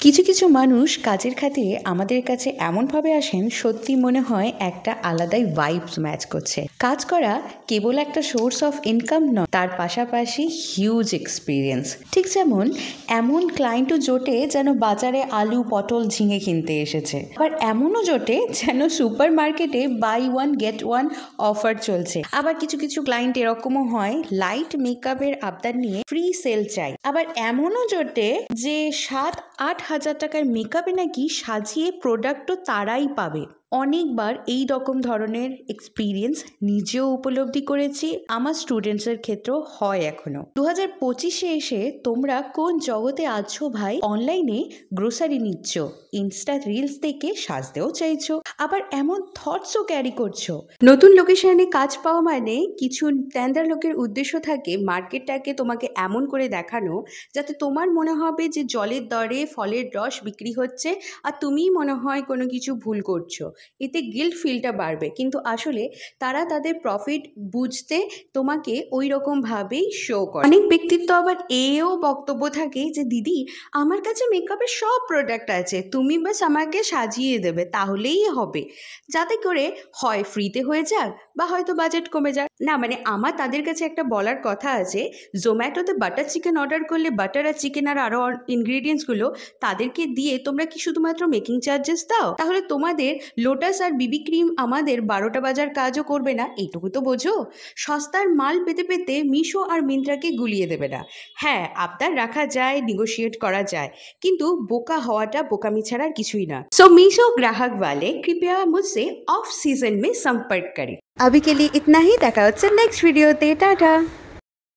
কিছু কিছু মানুষ কাজের খাতিরে আমাদের কাছে এমনভাবে আসেন সত্যি মনে হয় একটা আলাদাই ভাইবস ম্যাচ করছে। কাজ করা কেবল একটা সোর্স অফ ইনকাম নয়, তার পাশাপাশি হিউজ এক্সপিরিয়েন্স। ঠিক যেমন এমন ক্লায়েন্টও জোটে যেন বাজারে আলু পটল ঝিঙে কিনতে এসেছে, আবার এমনও জোটে যেন সুপার মার্কেটে buy one get one offer চলছে। আবার কিছু কিছু ক্লায়েন্ট এরকমও হয় লাইট মেকআপের আবদার নিয়ে ফ্রি সেল চাই। আবার এমনও জোটে যে 7-8 হাজার টাকার মেকআপে নাকি সাজিয়ে প্রোডাক্টও তারাই পাবে। অনেকবার এই রকম ধরনের এক্সপিরিয়েন্স নিজেও উপলব্ধি করেছি, আমার স্টুডেন্টসের ক্ষেত্রেও হয়। এখনো 2025-এ এসে তোমরা কোন জগতে আছো ভাই? অনলাইনে গ্রোসারি নিচ্ছ, ইনস্টা রিলস দেখে সাজতেও চাইছো, আবার এমন থটসও ক্যারি করছো। নতুন লোকেশনে কাজ পাওয়া মানে কিছু ট্যান্ডার লোকের উদ্দেশ্য থাকে মার্কেটটাকে তোমাকে এমন করে দেখানো যাতে তোমার মনে হবে যে জলের দরে ফলের রস বিক্রি হচ্ছে আর তুমিই মনে হয় কোনো কিছু ভুল করছো। এতে গিল্ট ফিলটা বাড়বে, কিন্তু আসলে তারা তাদের প্রফিট বুঝতে তোমাকে ওই রকমভাবেই শো করে। অনেক ব্যক্তিত্ব আবার এও বক্তব্য থাকে যে দিদি আমার কাছে মেকআপের সব প্রোডাক্ট আছে, তুমি বাস আমাকে সাজিয়ে দেবে তাহলেই হবে, যাতে করে হয় ফ্রিতে হয়ে যাক বা হয়তো বাজেট কমে যাক। না মানে আমার তাদের কাছে একটা বলার কথা আছে, জোম্যাটোতে বাটার চিকেন অর্ডার করলে বাটার আর চিকেন আর আরও ইনগ্রিডিয়েন্টসগুলো তাদেরকে দিয়ে তোমরা কি শুধুমাত্র মেকিং চার্জেস দাও? তাহলে তোমাদের লোটাস আর বিবি ক্রিম আমাদের 12টা বাজার কাজও করবে না, এইটুকু তো বোঝো। সস্তার মাল পেতে পেতে মিশো আর মিন্ত্রাকে গুলিয়ে দেবে না। হ্যাঁ, আবদার রাখা যায়, নেগোশিয়েট করা যায়, কিন্তু বোকা হওয়াটা বোকামি ছাড়া আর কিছুই না। सो मीशो ग्राहक वाले कृपया मुझसे ऑफ सीजन में संपर्क करें। अभी के लिए इतना ही, দেখা হচ্ছে নেক্সট ভিডিওতে। টাটা।